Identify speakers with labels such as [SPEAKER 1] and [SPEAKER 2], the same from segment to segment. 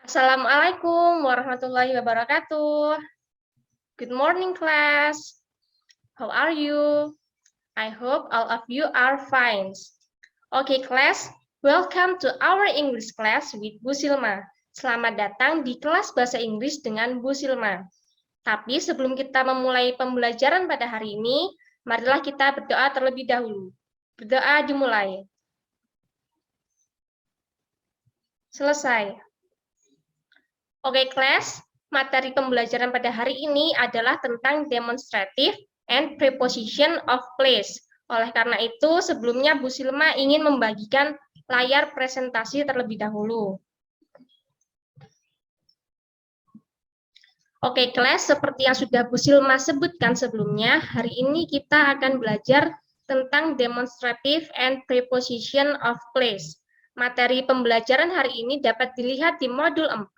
[SPEAKER 1] Assalamualaikum warahmatullahi wabarakatuh. Good morning, class. How are you? I hope all of you are fine. Okay, class. Welcome to our English class with Bu Silma. Selamat datang di kelas Bahasa Inggris dengan Bu Silma. Tapi sebelum kita memulai pembelajaran pada hari ini, marilah kita berdoa terlebih dahulu. Berdoa dimulai. Selesai. Oke, kelas. Materi pembelajaran pada hari ini adalah tentang demonstrative and preposition of place. Oleh karena itu, sebelumnya Bu Silma ingin membagikan layar presentasi terlebih dahulu. Oke, kelas, seperti yang sudah Bu Silma sebutkan sebelumnya, hari ini kita akan belajar tentang demonstrative and preposition of place. Materi pembelajaran hari ini dapat dilihat di modul 4,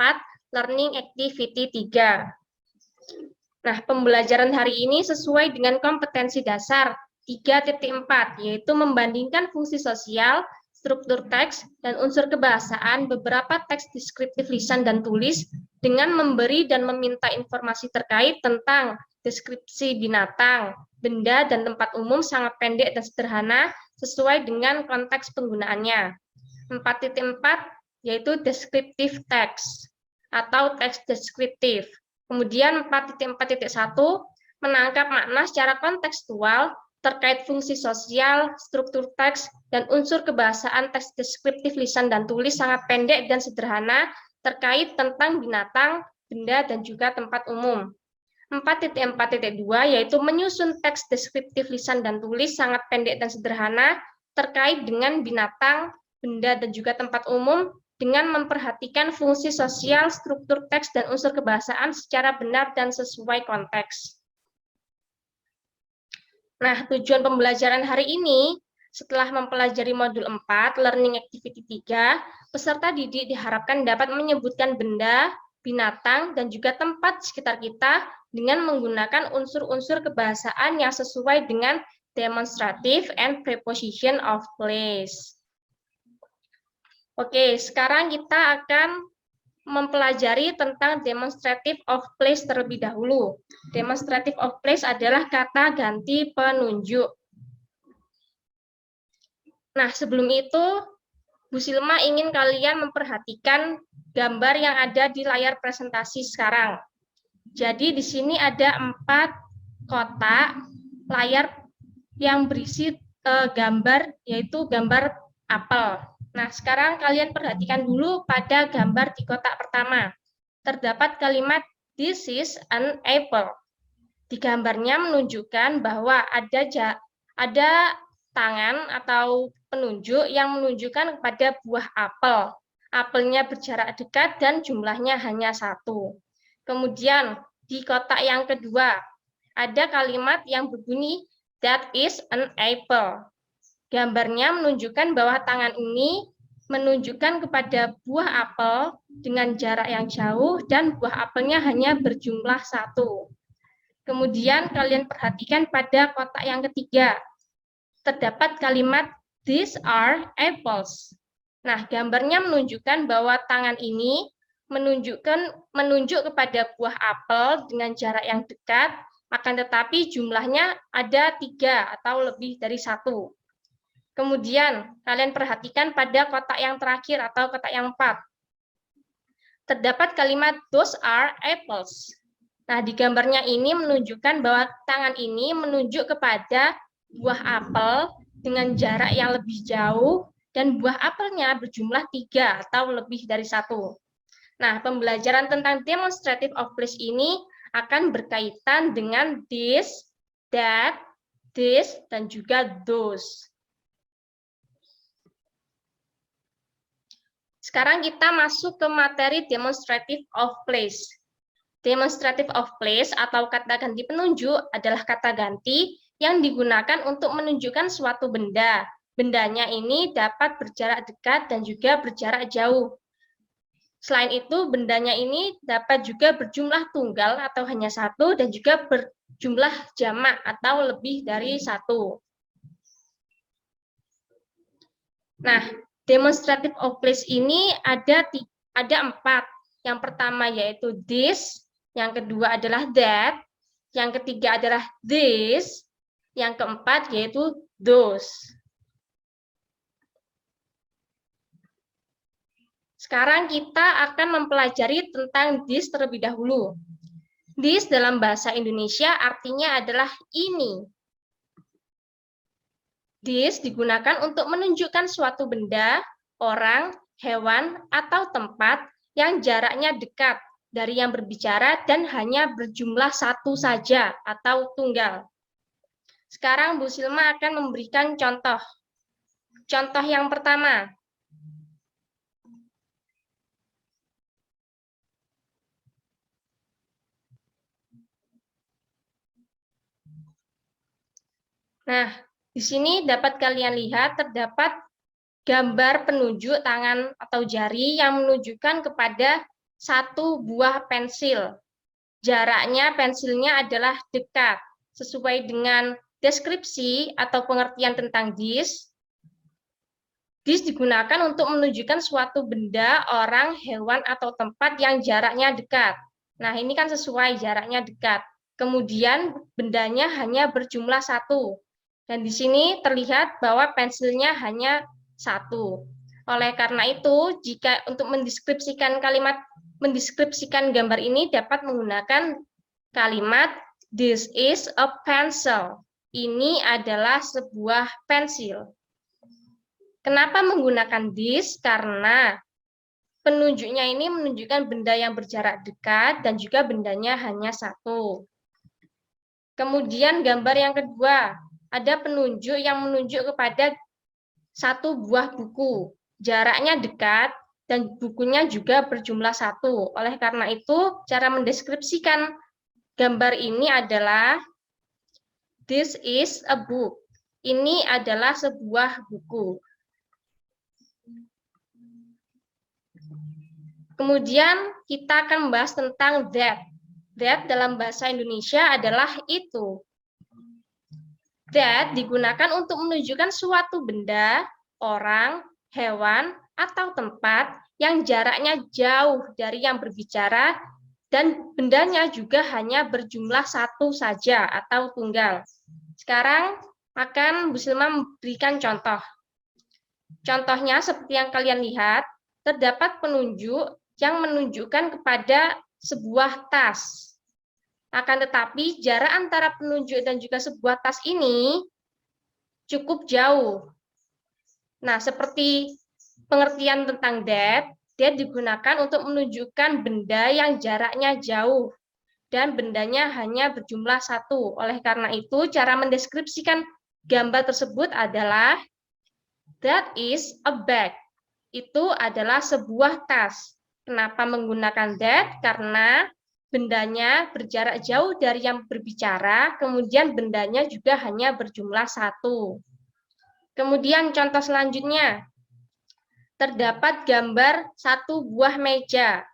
[SPEAKER 1] Learning Activity 3. Nah, pembelajaran hari ini sesuai dengan kompetensi dasar 3.4, yaitu membandingkan fungsi sosial, struktur teks, dan unsur kebahasaan beberapa teks deskriptif lisan dan tulis dengan memberi dan meminta informasi terkait tentang deskripsi binatang, benda, dan tempat umum sangat pendek dan sederhana sesuai dengan konteks penggunaannya. 4.4 yaitu descriptive text atau teks deskriptif. Kemudian 4.4.1 menangkap makna secara kontekstual terkait fungsi sosial, struktur teks, dan unsur kebahasaan teks deskriptif lisan dan tulis sangat pendek dan sederhana terkait tentang binatang, benda, dan juga tempat umum. 4.4.2 yaitu menyusun teks deskriptif lisan dan tulis sangat pendek dan sederhana terkait dengan binatang, benda, dan juga tempat umum dengan memperhatikan fungsi sosial, struktur teks, dan unsur kebahasaan secara benar dan sesuai konteks. Nah, tujuan pembelajaran hari ini, setelah mempelajari modul 4, Learning Activity 3, peserta didik diharapkan dapat menyebutkan benda, binatang, dan juga tempat sekitar kita dengan menggunakan unsur-unsur kebahasaan yang sesuai dengan demonstrative and preposition of place. Oke, sekarang kita akan mempelajari tentang demonstrative of place terlebih dahulu. Demonstrative of place adalah kata ganti penunjuk. Nah, sebelum itu, Bu Silma ingin kalian memperhatikan gambar yang ada di layar presentasi sekarang. Jadi, di sini ada 4 kotak layar yang berisi gambar, yaitu gambar apel. Nah, sekarang kalian perhatikan dulu pada gambar di kotak pertama. Terdapat kalimat, "This is an apple." Di gambarnya menunjukkan bahwa ada tangan atau penunjuk yang menunjukkan kepada buah apel. Apelnya berjarak dekat dan jumlahnya hanya 1. Kemudian, di kotak yang kedua, ada kalimat yang berbunyi, "That is an apple." Gambarnya menunjukkan bahwa tangan ini menunjukkan kepada buah apel dengan jarak yang jauh dan buah apelnya hanya berjumlah 1. Kemudian kalian perhatikan pada kotak yang ketiga. Terdapat kalimat "These are apples." Nah, gambarnya menunjukkan bahwa tangan ini menunjuk kepada buah apel dengan jarak yang dekat, akan tetapi jumlahnya ada 3 atau lebih dari 1. Kemudian, kalian perhatikan pada kotak yang terakhir atau kotak yang 4. Terdapat kalimat "Those are apples." Nah, di gambarnya ini menunjukkan bahwa tangan ini menunjuk kepada buah apel dengan jarak yang lebih jauh dan buah apelnya berjumlah 3 atau lebih dari 1. Nah, pembelajaran tentang demonstrative of place ini akan berkaitan dengan this, that, this, dan juga those. Sekarang kita masuk ke materi demonstrative of place. Demonstrative of place atau kata ganti penunjuk adalah kata ganti yang digunakan untuk menunjukkan suatu benda. Bendanya ini dapat berjarak dekat dan juga berjarak jauh. Selain itu, bendanya ini dapat juga berjumlah tunggal atau hanya 1 dan juga berjumlah jamak atau lebih dari 1. Nah, demonstrative of place ini ada 4. Yang pertama yaitu this, yang kedua adalah that, yang ketiga adalah this, yang keempat yaitu those. Sekarang kita akan mempelajari tentang this terlebih dahulu. This dalam bahasa Indonesia artinya adalah ini. This digunakan untuk menunjukkan suatu benda, orang, hewan, atau tempat yang jaraknya dekat dari yang berbicara dan hanya berjumlah satu saja atau tunggal. Sekarang Bu Silma akan memberikan contoh. Contoh yang pertama. Nah, di sini dapat kalian lihat terdapat gambar penunjuk tangan atau jari yang menunjukkan kepada satu buah pensil. Jaraknya pensilnya adalah dekat. Sesuai dengan deskripsi atau pengertian tentang this. This digunakan untuk menunjukkan suatu benda, orang, hewan, atau tempat yang jaraknya dekat. Nah, ini kan sesuai jaraknya dekat. Kemudian bendanya hanya berjumlah satu. Dan di sini terlihat bahwa pensilnya hanya satu. Oleh karena itu, jika untuk mendeskripsikan gambar ini dapat menggunakan kalimat this is a pencil. Ini adalah sebuah pensil. Kenapa menggunakan this? Karena penunjuknya ini menunjukkan benda yang berjarak dekat dan juga bendanya hanya satu. Kemudian gambar yang kedua, ada penunjuk yang menunjuk kepada satu buah buku. Jaraknya dekat dan bukunya juga berjumlah satu. Oleh karena itu, cara mendeskripsikan gambar ini adalah this is a book. Ini adalah sebuah buku. Kemudian kita akan membahas tentang that. That dalam bahasa Indonesia adalah itu. That digunakan untuk menunjukkan suatu benda, orang, hewan, atau tempat yang jaraknya jauh dari yang berbicara dan bendanya juga hanya berjumlah satu saja atau tunggal. Sekarang akan Bu Silma memberikan contoh. Contohnya seperti yang kalian lihat, terdapat penunjuk yang menunjukkan kepada sebuah tas. Akan tetapi jarak antara penunjuk dan juga sebuah tas ini cukup jauh. Nah, seperti pengertian tentang that digunakan untuk menunjukkan benda yang jaraknya jauh dan bendanya hanya berjumlah satu. Oleh karena itu, cara mendeskripsikan gambar tersebut adalah that is a bag. Itu adalah sebuah tas. Kenapa menggunakan that? Karena bendanya berjarak jauh dari yang berbicara, kemudian bendanya juga hanya berjumlah satu. Kemudian contoh selanjutnya, terdapat gambar satu buah meja.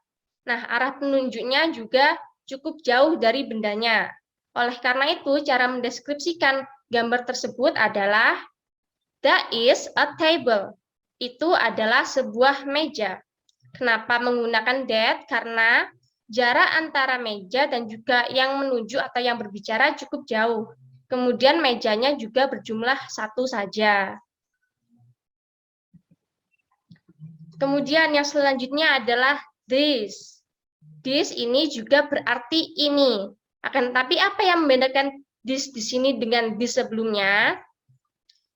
[SPEAKER 1] Nah, arah penunjuknya juga cukup jauh dari bendanya. Oleh karena itu, cara mendeskripsikan gambar tersebut adalah that is a table. Itu adalah sebuah meja. Kenapa menggunakan that? Karena jarak antara meja dan juga yang menunjuk atau yang berbicara cukup jauh. Kemudian mejanya juga berjumlah satu saja. Kemudian yang selanjutnya adalah this. This ini juga berarti ini. Akan tetapi apa yang membedakan this di sini dengan this sebelumnya?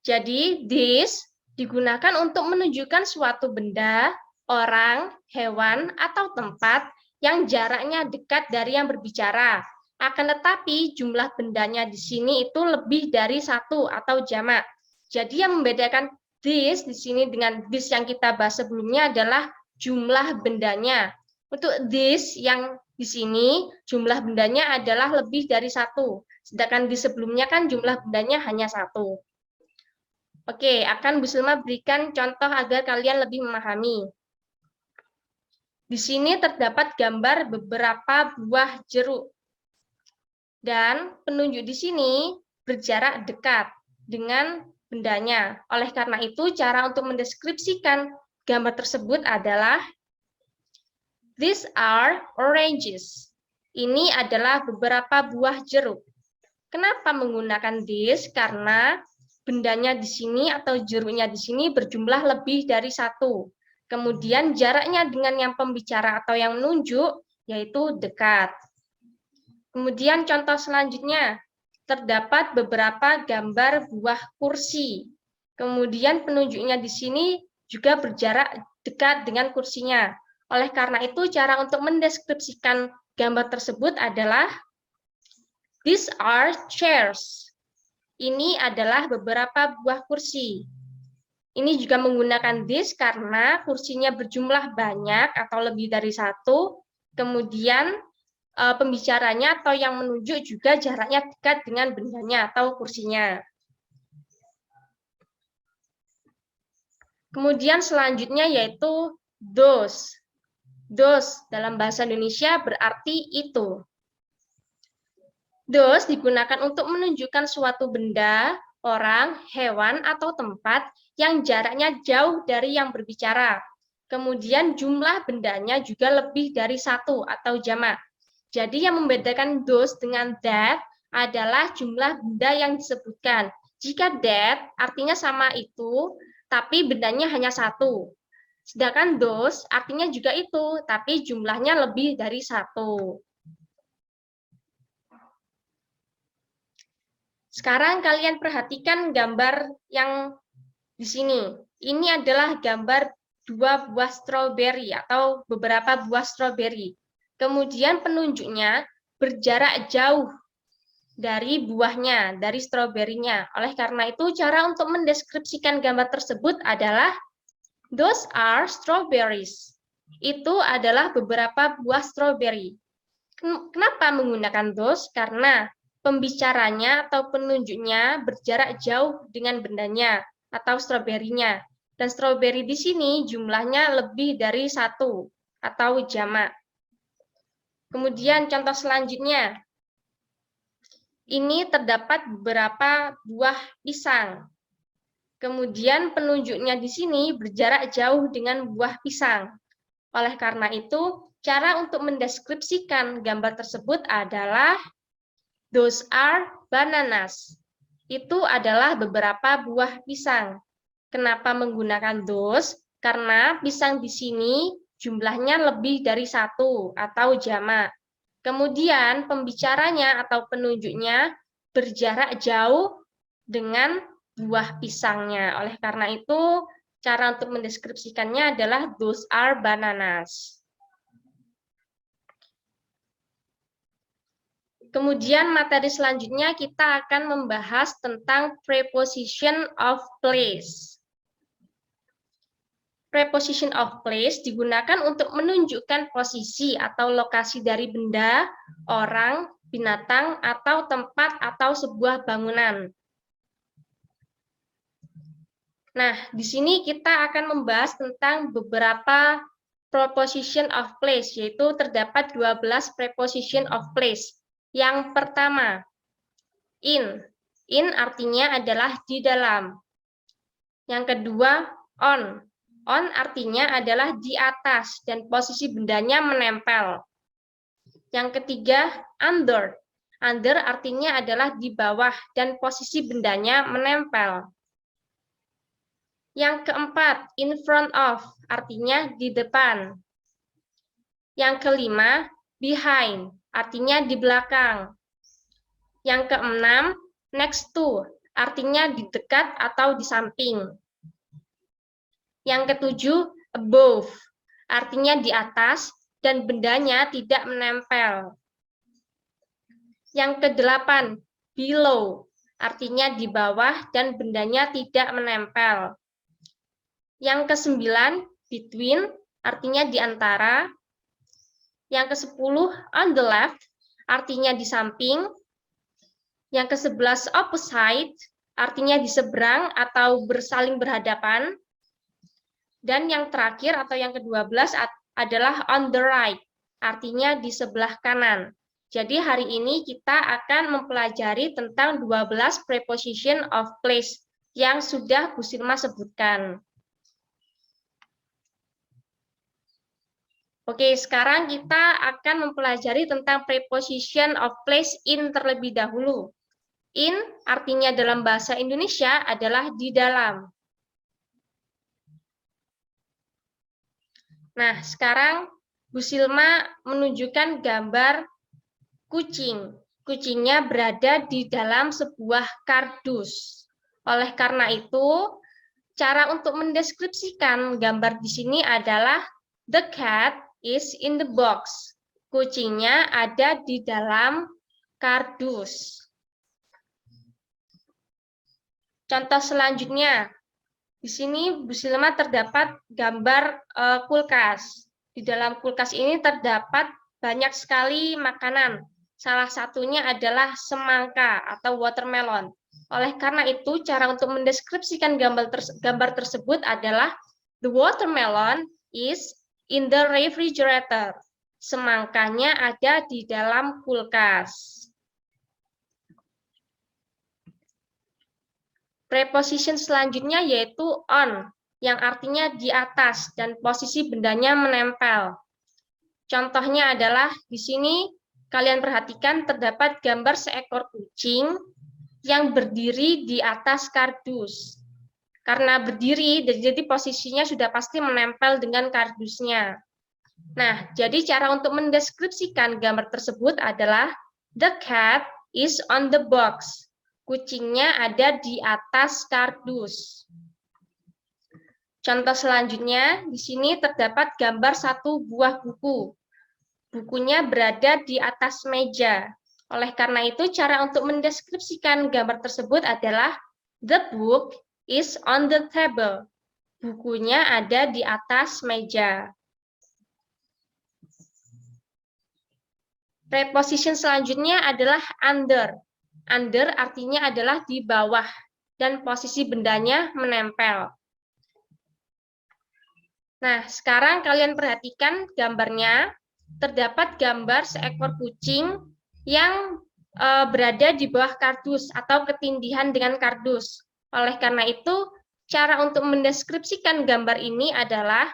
[SPEAKER 1] Jadi this digunakan untuk menunjukkan suatu benda, orang, hewan, atau tempat yang jaraknya dekat dari yang berbicara. Akan tetapi jumlah bendanya di sini itu lebih dari satu atau jamak. Jadi yang membedakan this di sini dengan this yang kita bahas sebelumnya adalah jumlah bendanya. Untuk this yang di sini jumlah bendanya adalah lebih dari satu. Sedangkan di sebelumnya kan jumlah bendanya hanya satu. Oke, akan Bu Silma berikan contoh agar kalian lebih memahami. Di sini terdapat gambar beberapa buah jeruk. Dan penunjuk di sini berjarak dekat dengan bendanya. Oleh karena itu, cara untuk mendeskripsikan gambar tersebut adalah These are oranges. Ini adalah beberapa buah jeruk. Kenapa menggunakan this? Karena bendanya di sini atau jeruknya di sini berjumlah lebih dari satu. Kemudian jaraknya dengan yang pembicara atau yang menunjuk yaitu dekat. Kemudian contoh selanjutnya, terdapat beberapa gambar buah kursi. Kemudian penunjuknya di sini juga berjarak dekat dengan kursinya. Oleh karena itu, cara untuk mendeskripsikan gambar tersebut adalah these are chairs. Ini adalah beberapa buah kursi. Ini juga menggunakan this karena kursinya berjumlah banyak atau lebih dari satu. Kemudian pembicaranya atau yang menunjuk juga jaraknya dekat dengan bendanya atau kursinya. Kemudian selanjutnya yaitu those. Those dalam bahasa Indonesia berarti itu. Those digunakan untuk menunjukkan suatu benda, orang, hewan, atau tempat yang jaraknya jauh dari yang berbicara. Kemudian jumlah bendanya juga lebih dari satu atau jamak. Jadi yang membedakan those dengan that adalah jumlah benda yang disebutkan. Jika that artinya sama itu, tapi bendanya hanya satu. Sedangkan those artinya juga itu, tapi jumlahnya lebih dari satu. Sekarang kalian perhatikan gambar yang di sini. Ini adalah gambar dua buah stroberi atau beberapa buah stroberi. Kemudian penunjuknya berjarak jauh dari buahnya, dari stroberinya. Oleh karena itu, cara untuk mendeskripsikan gambar tersebut adalah those are strawberries. Itu adalah beberapa buah stroberi. Kenapa menggunakan those? Karena pembicaranya atau penunjuknya berjarak jauh dengan bendanya atau stroberinya. Dan stroberi di sini jumlahnya lebih dari satu atau jamak. Kemudian contoh selanjutnya. Ini terdapat beberapa buah pisang. Kemudian penunjuknya di sini berjarak jauh dengan buah pisang. Oleh karena itu, cara untuk mendeskripsikan gambar tersebut adalah those are bananas. Itu adalah beberapa buah pisang. Kenapa menggunakan those? Karena pisang di sini jumlahnya lebih dari satu atau jamak. Kemudian pembicaranya atau penunjuknya berjarak jauh dengan buah pisangnya. Oleh karena itu, cara untuk mendeskripsikannya adalah those are bananas. Kemudian materi selanjutnya kita akan membahas tentang preposition of place. Preposition of place digunakan untuk menunjukkan posisi atau lokasi dari benda, orang, binatang, atau tempat atau sebuah bangunan. Nah, di sini kita akan membahas tentang beberapa preposition of place, yaitu terdapat 12 preposition of place. Yang pertama, in. In artinya adalah di dalam. Yang kedua, on. On artinya adalah di atas dan posisi bendanya menempel. Yang ketiga, under. Under artinya adalah di bawah dan posisi bendanya menempel. Yang keempat, in front of, artinya di depan. Yang kelima, behind, artinya di belakang. Yang keenam, next to, artinya di dekat atau di samping. Yang ketujuh, above, artinya di atas dan bendanya tidak menempel. Yang kedelapan, below, artinya di bawah dan bendanya tidak menempel. Yang kesembilan, between, artinya di antara. Yang kesepuluh, on the left, artinya di samping. Yang ke-11, opposite, artinya di seberang atau bersaling berhadapan. Dan yang terakhir atau yang ke-12 adalah on the right, artinya di sebelah kanan. Jadi hari ini kita akan mempelajari tentang 12 preposition of place yang sudah Bu Silma sebutkan. Oke, sekarang kita akan mempelajari tentang preposition of place in terlebih dahulu. In artinya dalam bahasa Indonesia adalah di dalam. Nah, sekarang Bu Silma menunjukkan gambar kucing. Kucingnya berada di dalam sebuah kardus. Oleh karena itu, cara untuk mendeskripsikan gambar di sini adalah the cat is in the box. Kucingnya ada di dalam kardus. Contoh selanjutnya, di sini Bu Silma terdapat gambar kulkas. Di dalam kulkas ini terdapat banyak sekali makanan. Salah satunya adalah semangka atau watermelon. Oleh karena itu, cara untuk mendeskripsikan gambar tersebut adalah the watermelon is in the refrigerator. Semangkanya ada di dalam kulkas. Preposition selanjutnya yaitu on, yang artinya di atas dan posisi bendanya menempel. Contohnya adalah di sini kalian perhatikan terdapat gambar seekor kucing yang berdiri di atas kardus. Karena berdiri, jadi posisinya sudah pasti menempel dengan kardusnya. Nah, jadi cara untuk mendeskripsikan gambar tersebut adalah the cat is on the box. Kucingnya ada di atas kardus. Contoh selanjutnya, di sini terdapat gambar satu buah buku. Bukunya berada di atas meja. Oleh karena itu, cara untuk mendeskripsikan gambar tersebut adalah the book is on the table. Bukunya ada di atas meja. Preposition selanjutnya adalah under. Under artinya adalah di bawah dan posisi bendanya menempel. Nah, sekarang kalian perhatikan gambarnya. Terdapat gambar seekor kucing yang berada di bawah kardus atau ketindihan dengan kardus. Oleh karena itu, cara untuk mendeskripsikan gambar ini adalah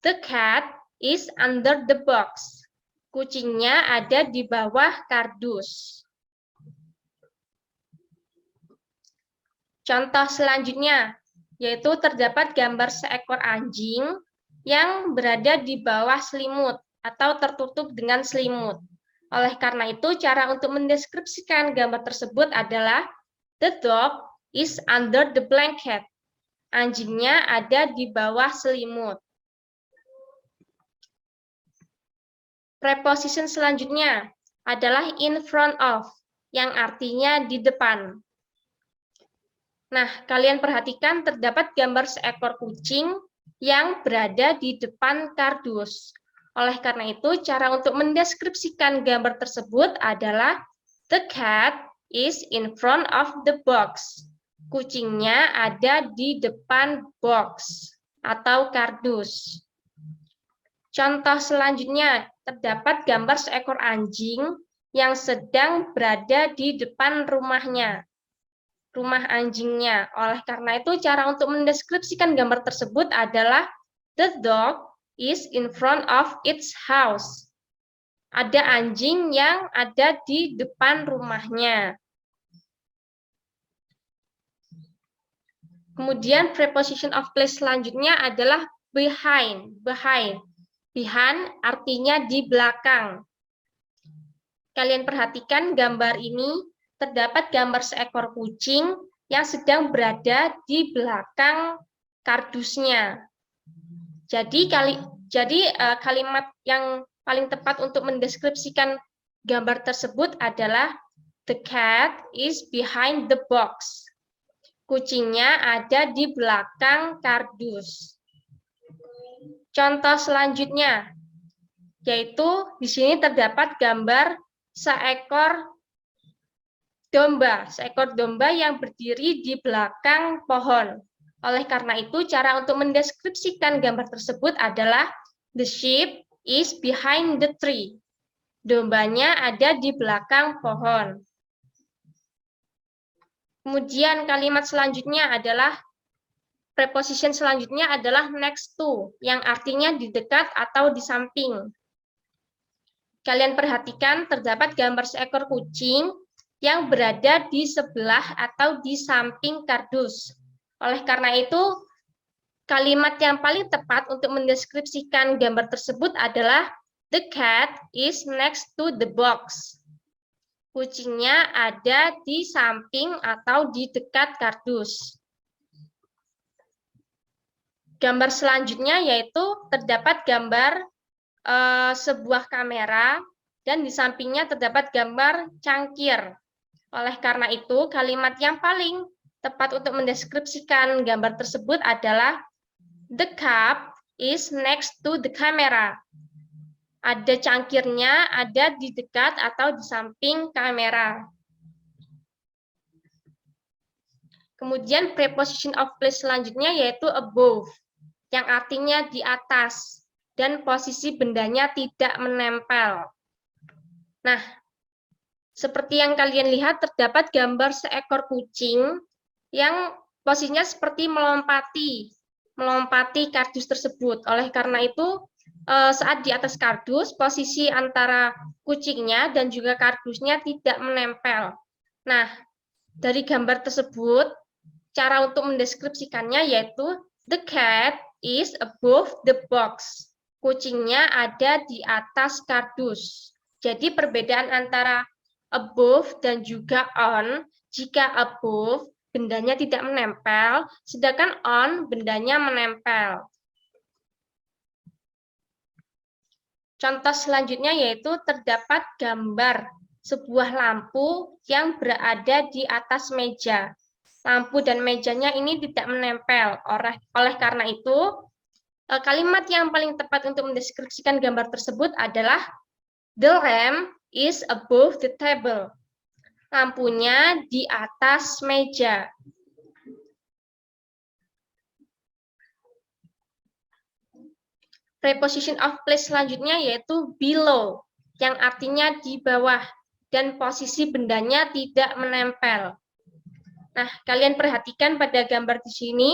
[SPEAKER 1] the cat is under the box. Kucingnya ada di bawah kardus. Contoh selanjutnya, yaitu terdapat gambar seekor anjing yang berada di bawah selimut atau tertutup dengan selimut. Oleh karena itu, cara untuk mendeskripsikan gambar tersebut adalah the dog is under the blanket. Anjingnya ada di bawah selimut. Preposition selanjutnya adalah in front of, yang artinya di depan. Nah, kalian perhatikan terdapat gambar seekor kucing yang berada di depan kardus. Oleh karena itu, cara untuk mendeskripsikan gambar tersebut adalah the cat is in front of the box. Kucingnya ada di depan box atau kardus. Contoh selanjutnya, terdapat gambar seekor anjing yang sedang berada di depan rumah anjingnya. Oleh karena itu, cara untuk mendeskripsikan gambar tersebut adalah the dog is in front of its house. Ada anjing yang ada di depan rumahnya. Kemudian preposition of place selanjutnya adalah behind. Behind artinya di belakang. Kalian perhatikan gambar ini. Terdapat gambar seekor kucing yang sedang berada di belakang kardusnya. Jadi kalimat yang paling tepat untuk mendeskripsikan gambar tersebut adalah the cat is behind the box. Kucingnya ada di belakang kardus. Contoh selanjutnya, yaitu di sini terdapat gambar seekor domba yang berdiri di belakang pohon. Oleh karena itu, cara untuk mendeskripsikan gambar tersebut adalah the sheep is behind the tree. Dombanya ada di belakang pohon. Kemudian kalimat selanjutnya adalah Preposition selanjutnya adalah next to, yang artinya di dekat atau di samping. Kalian perhatikan terdapat gambar seekor kucing yang berada di sebelah atau di samping kardus. Oleh karena itu, kalimat yang paling tepat untuk mendeskripsikan gambar tersebut adalah the cat is next to the box. Kucingnya ada di samping atau di dekat kardus. Gambar selanjutnya yaitu terdapat gambar sebuah kamera dan di sampingnya terdapat gambar cangkir. Oleh karena itu, kalimat yang paling tepat untuk mendeskripsikan gambar tersebut adalah the cup is next to the camera. Ada cangkirnya, ada di dekat atau di samping kamera. Kemudian preposition of place selanjutnya yaitu above, yang artinya di atas, dan posisi bendanya tidak menempel. Nah, seperti yang kalian lihat, terdapat gambar seekor kucing yang posisinya seperti melompati kardus tersebut. Oleh karena itu, saat di atas kardus, posisi antara kucingnya dan juga kardusnya tidak menempel. Nah, dari gambar tersebut, cara untuk mendeskripsikannya yaitu the cat is above the box. Kucingnya ada di atas kardus. Jadi perbedaan antara above dan juga on, jika above bendanya tidak menempel, sedangkan on bendanya menempel. Contoh selanjutnya yaitu terdapat gambar sebuah lampu yang berada di atas meja. Lampu dan mejanya ini tidak menempel. Oleh karena itu, kalimat yang paling tepat untuk mendeskripsikan gambar tersebut adalah the lamp is above the table. Lampunya di atas meja. Preposition of place selanjutnya yaitu below, yang artinya di bawah, dan posisi bendanya tidak menempel. Nah, kalian perhatikan pada gambar di sini,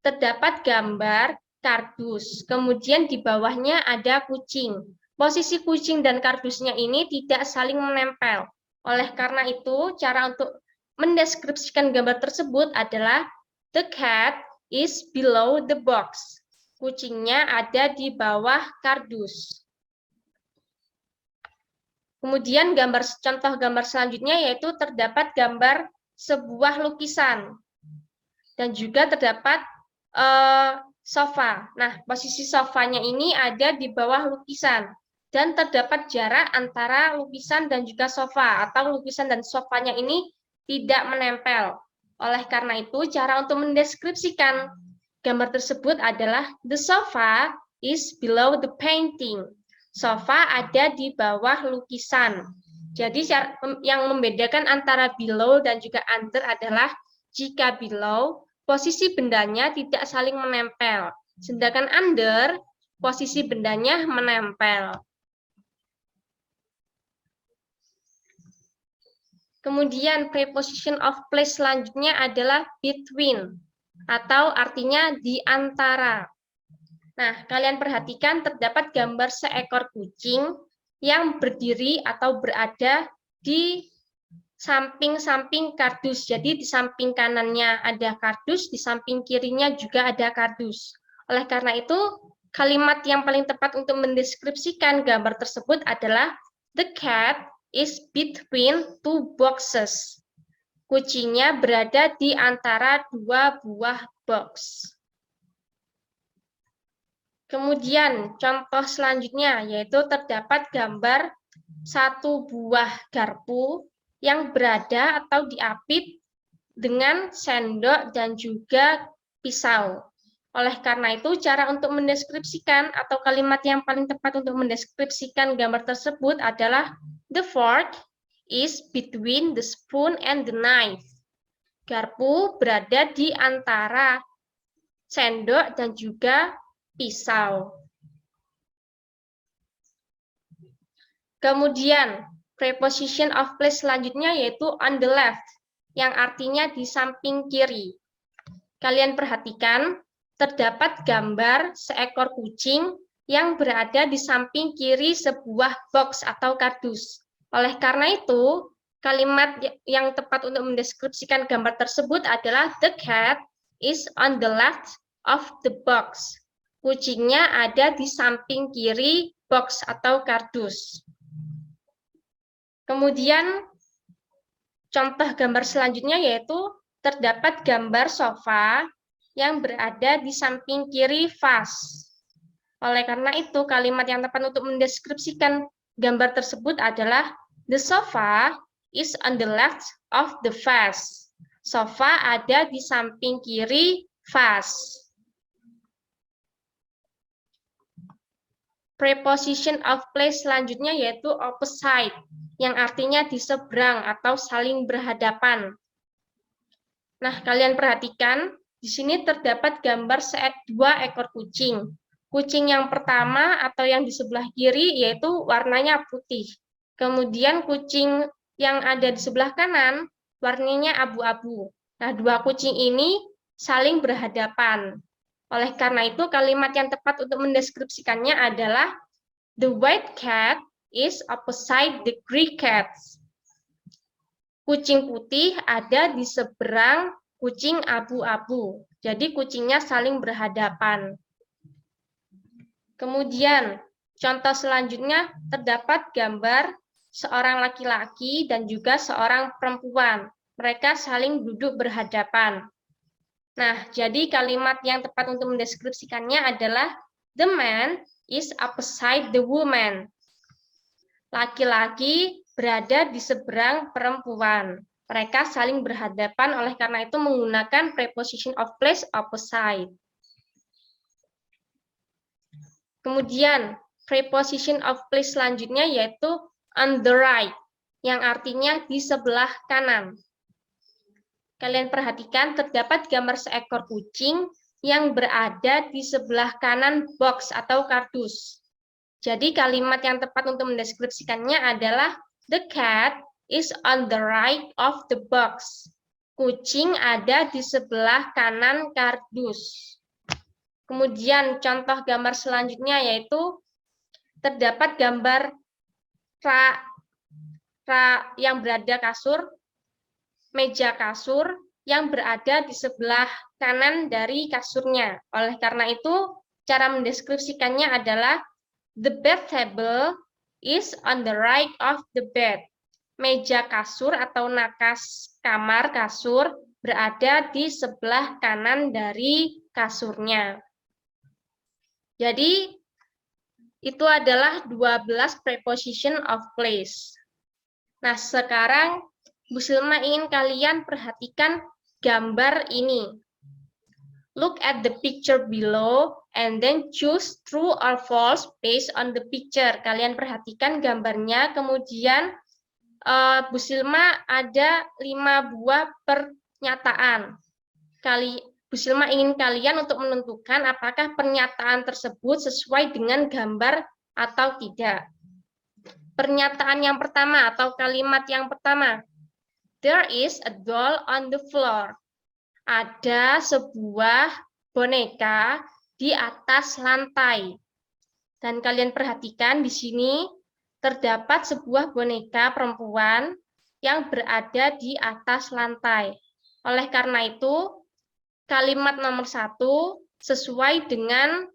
[SPEAKER 1] terdapat gambar kardus, kemudian di bawahnya ada kucing. Posisi kucing dan kardusnya ini tidak saling menempel. Oleh karena itu, cara untuk mendeskripsikan gambar tersebut adalah the cat is below the box. Kucingnya ada di bawah kardus. Kemudian contoh gambar selanjutnya yaitu terdapat gambar sebuah lukisan dan juga terdapat sofa. Nah, posisi sofanya ini ada di bawah lukisan dan terdapat jarak antara lukisan dan juga sofa, atau lukisan dan sofanya ini tidak menempel. Oleh karena itu, cara untuk mendeskripsikan gambar tersebut adalah the sofa is below the painting. Sofa ada di bawah lukisan. Jadi yang membedakan antara below dan juga under adalah jika below, posisi bendanya tidak saling menempel. Sedangkan under, posisi bendanya menempel. Kemudian preposition of place selanjutnya adalah between, atau artinya di antara. Nah, kalian perhatikan terdapat gambar seekor kucing yang berdiri atau berada di samping-samping kardus. Jadi di samping kanannya ada kardus, di samping kirinya juga ada kardus. Oleh karena itu, kalimat yang paling tepat untuk mendeskripsikan gambar tersebut adalah the cat is between two boxes. Kucingnya berada di antara dua buah box. Kemudian contoh selanjutnya yaitu terdapat gambar satu buah garpu yang berada atau diapit dengan sendok dan juga pisau. Oleh karena itu, cara untuk mendeskripsikan atau kalimat yang paling tepat untuk mendeskripsikan gambar tersebut adalah the fork is between the spoon and the knife. Garpu berada di antara sendok dan juga pisau. Kemudian, preposition of place selanjutnya yaitu on the left, yang artinya di samping kiri. Kalian perhatikan, terdapat gambar seekor kucing yang berada di samping kiri sebuah box atau kardus. Oleh karena itu, kalimat yang tepat untuk mendeskripsikan gambar tersebut adalah the cat is on the left of the box. Kucingnya ada di samping kiri box atau kardus. Kemudian contoh gambar selanjutnya yaitu terdapat gambar sofa yang berada di samping kiri vas. Oleh karena itu, kalimat yang tepat untuk mendeskripsikan gambar tersebut adalah the sofa is on the left of the vase. Sofa ada di samping kiri vase. Preposition of place selanjutnya yaitu opposite, yang artinya di seberang atau saling berhadapan. Nah, kalian perhatikan, di sini terdapat gambar dua ekor kucing. Kucing yang pertama atau yang di sebelah kiri yaitu warnanya putih. Kemudian kucing yang ada di sebelah kanan warnanya abu-abu. Nah, dua kucing ini saling berhadapan. Oleh karena itu, kalimat yang tepat untuk mendeskripsikannya adalah the white cat is opposite the grey cat. Kucing putih ada di seberang kucing abu-abu. Jadi kucingnya saling berhadapan. Kemudian, contoh selanjutnya terdapat gambar seorang laki-laki dan juga seorang perempuan. Mereka saling duduk berhadapan. Nah, jadi kalimat yang tepat untuk mendeskripsikannya adalah the man is opposite the woman. Laki-laki berada di seberang perempuan. Mereka saling berhadapan, oleh karena itu menggunakan preposition of place opposite. Kemudian, preposition of place selanjutnya yaitu on the right, yang artinya di sebelah kanan. Kalian perhatikan terdapat gambar seekor kucing yang berada di sebelah kanan box atau kardus. Jadi kalimat yang tepat untuk mendeskripsikannya adalah the cat is on the right of the box. Kucing ada di sebelah kanan kardus. Kemudian contoh gambar selanjutnya yaitu terdapat gambar yang berada meja kasur yang berada di sebelah kanan dari kasurnya. Oleh karena itu, cara mendeskripsikannya adalah the bed table is on the right of the bed. Meja kasur atau nakas kamar kasur berada di sebelah kanan dari kasurnya. Jadi, itu adalah 12 preposition of place. Nah, sekarang Bu Silma ingin kalian perhatikan gambar ini. Look at the picture below and then choose true or false based on the picture. Kalian perhatikan gambarnya, kemudian Bu Silma ada 5 buah pernyataan. Bu Silma ingin kalian untuk menentukan apakah pernyataan tersebut sesuai dengan gambar atau tidak. Pernyataan yang pertama atau kalimat yang pertama. There is a doll on the floor. Ada sebuah boneka di atas lantai. Dan kalian perhatikan di sini terdapat sebuah boneka perempuan yang berada di atas lantai. Oleh karena itu, kalimat nomor 1 sesuai dengan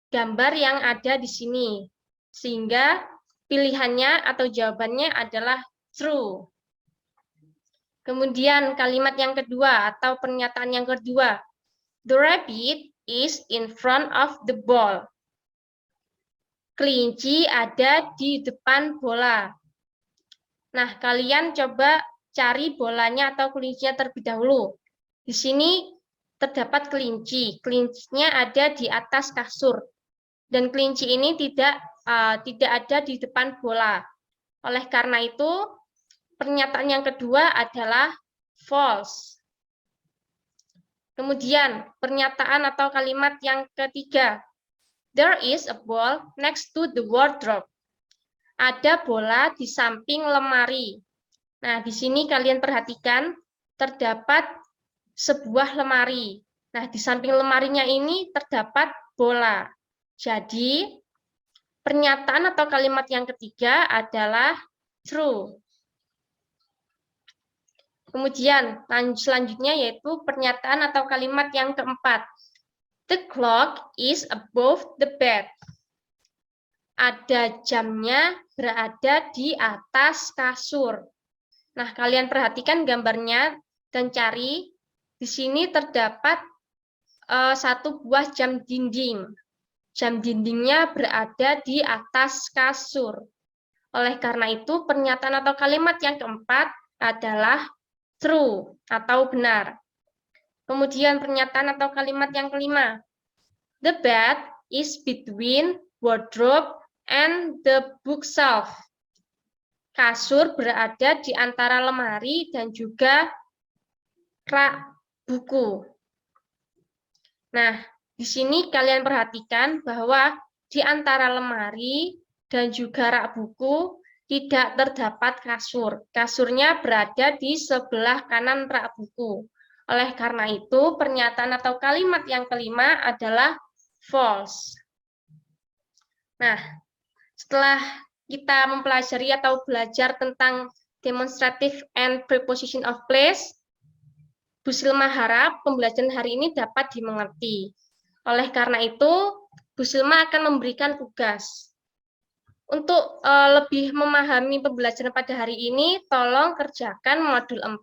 [SPEAKER 1] gambar yang ada di sini. Sehingga pilihannya atau jawabannya adalah true. Kemudian kalimat yang kedua atau pernyataan yang kedua. The rabbit is in front of the ball. Kelinci ada di depan bola. Nah, kalian coba cari bolanya atau kelincinya terlebih dahulu. Di sini terdapat kelinci. Kelincinya ada di atas kasur. Dan kelinci ini tidak ada di depan bola. Oleh karena itu, pernyataan yang kedua adalah false. Kemudian, pernyataan atau kalimat yang ketiga. There is a ball next to the wardrobe. Ada bola di samping lemari. Nah, di sini kalian perhatikan terdapat sebuah lemari. Nah, di samping lemarinya ini terdapat bola. Jadi, pernyataan atau kalimat yang ketiga adalah true. Kemudian, selanjutnya yaitu pernyataan atau kalimat yang keempat. The clock is above the bed. Ada jamnya berada di atas kasur. Nah, kalian perhatikan gambarnya dan cari. Di sini terdapat satu buah jam dinding. Jam dindingnya berada di atas kasur. Oleh karena itu, pernyataan atau kalimat yang keempat adalah true atau benar. Kemudian pernyataan atau kalimat yang kelima. The bed is between wardrobe and the bookshelf. Kasur berada di antara lemari dan juga rak buku. Nah, di sini kalian perhatikan bahwa di antara lemari dan juga rak buku tidak terdapat kasur. Kasurnya berada di sebelah kanan rak buku. Oleh karena itu, pernyataan atau kalimat yang kelima adalah false. Nah, setelah kita mempelajari atau belajar tentang demonstrative and preposition of place, Bu Silma harap pembelajaran hari ini dapat dimengerti. Oleh karena itu, Bu Silma akan memberikan tugas. Untuk lebih memahami pembelajaran pada hari ini, tolong kerjakan modul 4,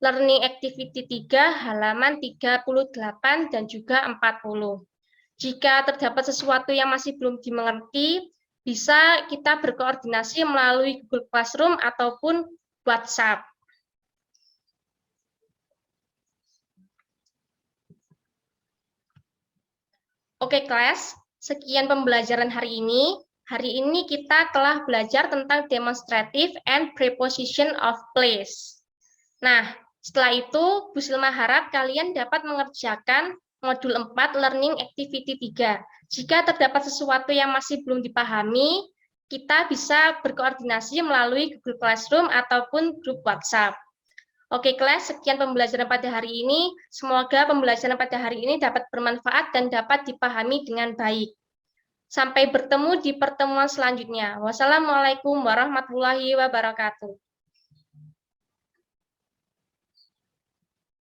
[SPEAKER 1] Learning Activity 3, halaman 38 dan juga 40. Jika terdapat sesuatu yang masih belum dimengerti, bisa kita berkoordinasi melalui Google Classroom ataupun WhatsApp. Oke kelas, sekian pembelajaran hari ini. Hari ini kita telah belajar tentang demonstrative and preposition of place. Nah, setelah itu Bu Silma harap kalian dapat mengerjakan modul 4 Learning Activity 3. Jika terdapat sesuatu yang masih belum dipahami, kita bisa berkoordinasi melalui Google Classroom ataupun grup WhatsApp. Oke kelas, sekian pembelajaran pada hari ini. Semoga pembelajaran pada hari ini dapat bermanfaat dan dapat dipahami dengan baik. Sampai bertemu di pertemuan selanjutnya. Wassalamualaikum warahmatullahi wabarakatuh.